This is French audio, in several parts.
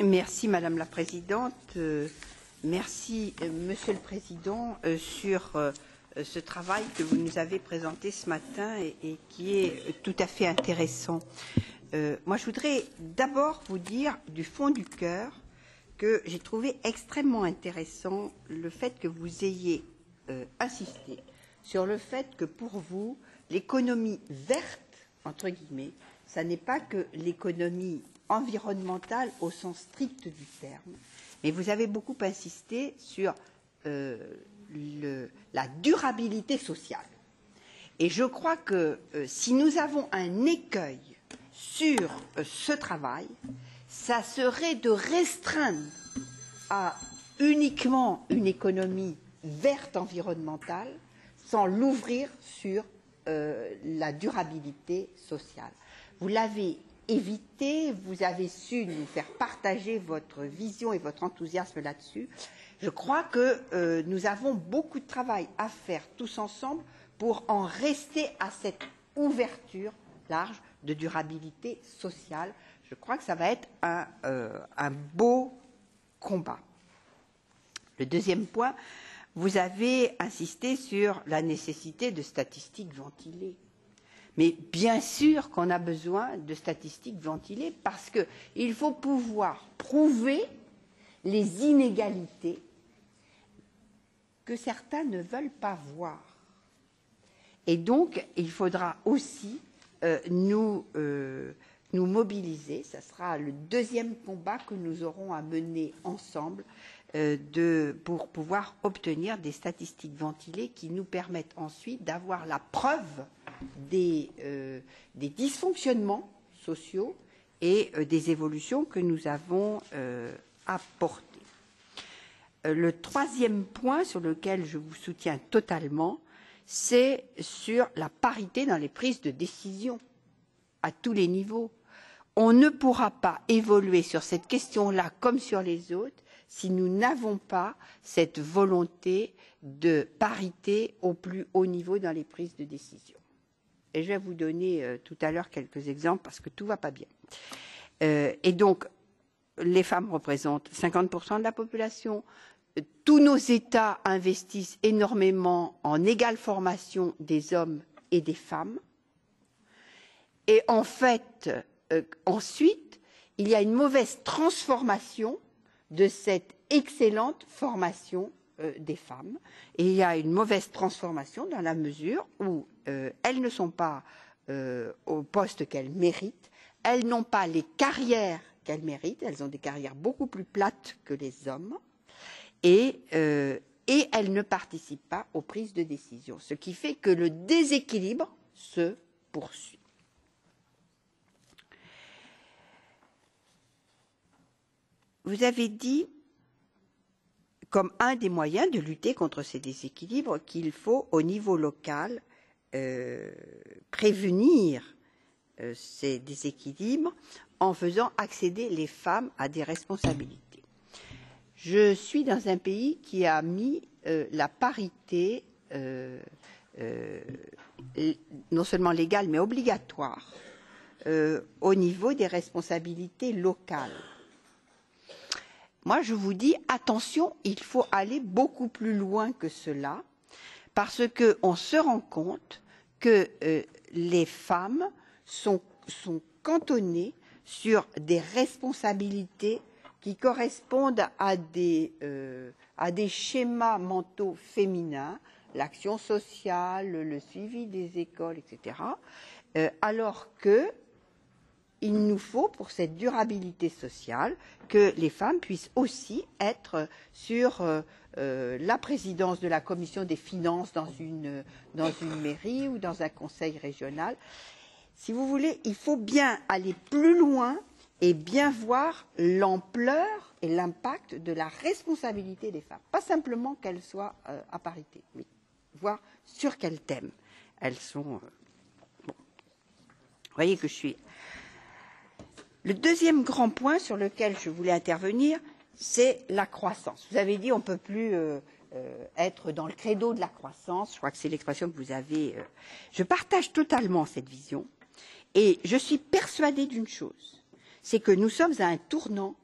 Merci Madame la Présidente. Merci Monsieur le Président sur ce travail que vous nous avez présenté ce matin et qui est tout à fait intéressant. Moi, je voudrais d'abord vous dire du fond du cœur que j'ai trouvé extrêmement intéressant le fait que vous ayez insisté sur le fait que pour vous, l'économie verte, entre guillemets, ça n'est pas que l'économie environnementale au sens strict du terme, mais vous avez beaucoup insisté sur la durabilité sociale. Et je crois que si nous avons un écueil sur ce travail, ça serait de restreindre à uniquement une économie verte environnementale sans l'ouvrir sur la durabilité sociale. Vous l'avez évité, vous avez su nous faire partager votre vision et votre enthousiasme là-dessus. Je crois que nous avons beaucoup de travail à faire tous ensemble pour en rester à cette ouverture large de durabilité sociale. Je crois que ça va être un beau combat. Le deuxième point, vous avez insisté sur la nécessité de statistiques ventilées. Mais bien sûr qu'on a besoin de statistiques ventilées parce qu'il faut pouvoir prouver les inégalités que certains ne veulent pas voir. Et donc, il faudra aussi nous mobiliser. Ce sera le deuxième combat que nous aurons à mener ensemble pour pouvoir obtenir des statistiques ventilées qui nous permettent ensuite d'avoir la preuve des dysfonctionnements sociaux et des évolutions que nous avons apportées. Le troisième point sur lequel je vous soutiens totalement, c'est sur la parité dans les prises de décision à tous les niveaux. On ne pourra pas évoluer sur cette question-là comme sur les autres si nous n'avons pas cette volonté de parité au plus haut niveau dans les prises de décision. Et je vais vous donner tout à l'heure quelques exemples parce que tout ne va pas bien. Et donc, les femmes représentent 50% de la population. Tous nos États investissent énormément en égale formation des hommes et des femmes. Et en fait, ensuite, il y a une mauvaise transformation de cette excellente formation des femmes. Et il y a une mauvaise transformation dans la mesure où elles ne sont pas au poste qu'elles méritent, elles n'ont pas les carrières qu'elles méritent, elles ont des carrières beaucoup plus plates que les hommes, et elles ne participent pas aux prises de décision, ce qui fait que le déséquilibre se poursuit. Vous avez dit, comme un des moyens de lutter contre ces déséquilibres, qu'il faut, au niveau local, prévenir ces déséquilibres en faisant accéder les femmes à des responsabilités. Je suis dans un pays qui a mis la parité non seulement légale mais obligatoire au niveau des responsabilités locales. Moi, je vous dis, attention, il faut aller beaucoup plus loin que cela, parce qu'on se rend compte que les femmes sont cantonnées sur des responsabilités qui correspondent à des schémas mentaux féminins, l'action sociale, le suivi des écoles, etc., alors que il nous faut, pour cette durabilité sociale, que les femmes puissent aussi être sur la présidence de la commission des finances dans une mairie ou dans un conseil régional. Si vous voulez, il faut bien aller plus loin et bien voir l'ampleur et l'impact de la responsabilité des femmes. Pas simplement qu'elles soient à parité, mais voir sur quel thème elles sont. Bon. Vous voyez que je suis... Le deuxième grand point sur lequel je voulais intervenir, c'est la croissance. Vous avez dit on ne peut plus être dans le credo de la croissance. Je crois que c'est l'expression que vous avez. Je partage totalement cette vision et je suis persuadée d'une chose, c'est que nous sommes à un tournant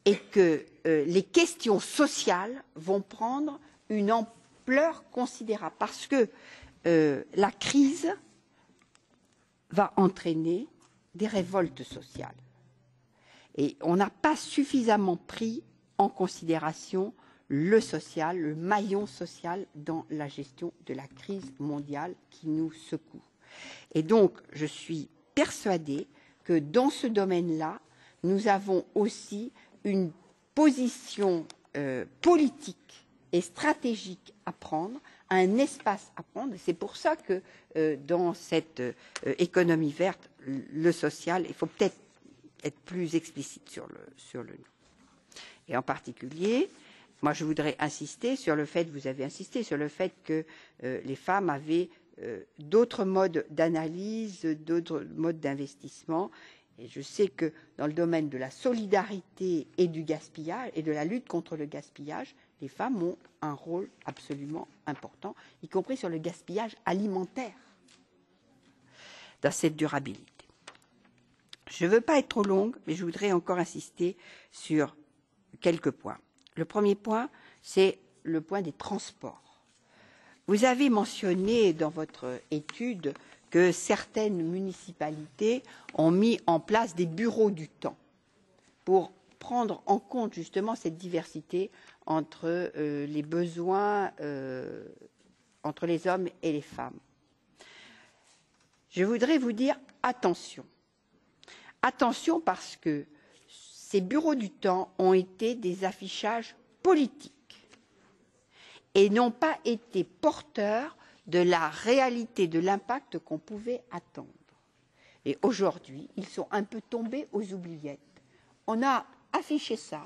et que les questions sociales vont prendre une ampleur considérable parce que la crise va entraîner des révoltes sociales. Et on n'a pas suffisamment pris en considération le social, le maillon social dans la gestion de la crise mondiale qui nous secoue. Et donc, je suis persuadée que dans ce domaine-là, nous avons aussi une position politique et stratégique à prendre, un espace à prendre. C'est pour ça que dans cette économie verte, le social, il faut peut-être être plus explicite sur le nom. Et en particulier, moi je voudrais insister sur le fait, vous avez insisté sur le fait que les femmes avaient d'autres modes d'analyse, d'autres modes d'investissement. Et je sais que dans le domaine de la solidarité et du gaspillage et de la lutte contre le gaspillage, les femmes ont un rôle absolument important, y compris sur le gaspillage alimentaire dans cette durabilité. Je ne veux pas être trop longue, mais je voudrais encore insister sur quelques points. Le premier point, c'est le point des transports. Vous avez mentionné dans votre étude que certaines municipalités ont mis en place des bureaux du temps pour prendre en compte justement cette diversité entre les besoins entre les hommes et les femmes. Je voudrais vous dire attention. Attention parce que ces bureaux du temps ont été des affichages politiques et n'ont pas été porteurs de la réalité de l'impact qu'on pouvait attendre. Et aujourd'hui, ils sont un peu tombés aux oubliettes. On a affiché ça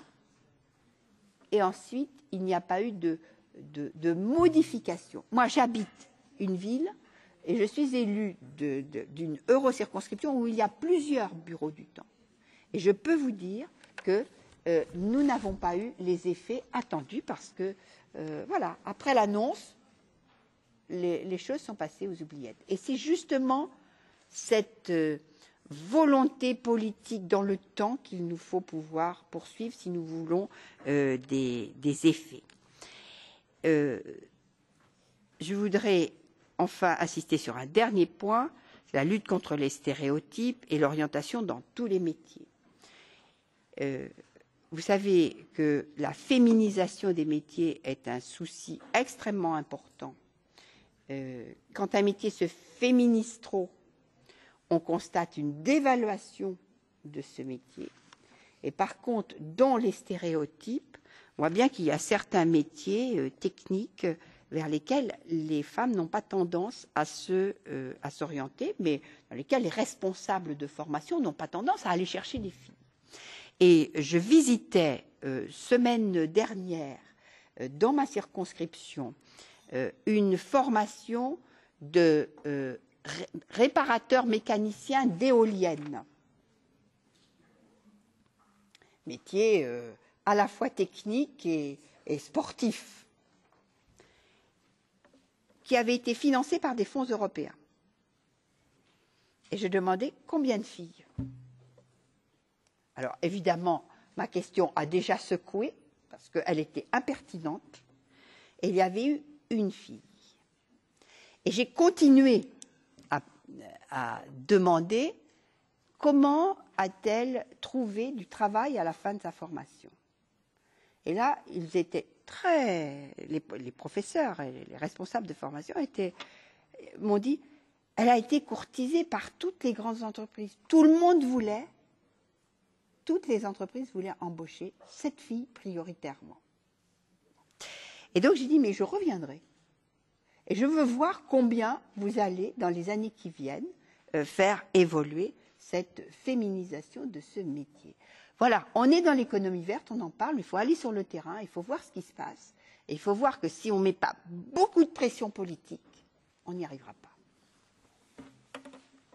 et ensuite, il n'y a pas eu de modification. Moi, j'habite une ville et je suis élue d'une eurocirconscription où il y a plusieurs bureaux du temps. Et je peux vous dire que nous n'avons pas eu les effets attendus parce que, voilà, après l'annonce, les choses sont passées aux oubliettes. Et c'est justement cette volonté politique dans le temps qu'il nous faut pouvoir poursuivre si nous voulons des effets. Je voudrais enfin insister sur un dernier point, c'est la lutte contre les stéréotypes et l'orientation dans tous les métiers. Vous savez que la féminisation des métiers est un souci extrêmement important. Quand un métier se féminise trop, on constate une dévaluation de ce métier. Et par contre, dans les stéréotypes, on voit bien qu'il y a certains métiers techniques vers lesquels les femmes n'ont pas tendance à s'orienter, mais dans lesquels les responsables de formation n'ont pas tendance à aller chercher des filles. Et je visitais semaine dernière dans ma circonscription une formation de réparateur mécanicien d'éoliennes. Métier à la fois technique et sportif, qui avait été financé par des fonds européens. Et je demandais combien de filles. Alors évidemment, ma question a déjà secoué, parce qu'elle était impertinente, et il y avait eu une fille. Et j'ai continué à demander comment a-t-elle trouvé du travail à la fin de sa formation. Et là, ils étaient les professeurs et les responsables de formation m'ont dit, elle a été courtisée par toutes les grandes entreprises. Tout le monde voulait, toutes les entreprises voulaient embaucher cette fille prioritairement. Et donc j'ai dit, mais je reviendrai. Et je veux voir combien vous allez, dans les années qui viennent, faire évoluer cette féminisation de ce métier. Voilà, on est dans l'économie verte, on en parle, mais il faut aller sur le terrain, il faut voir ce qui se passe. Et il faut voir que si on ne met pas beaucoup de pression politique, on n'y arrivera pas.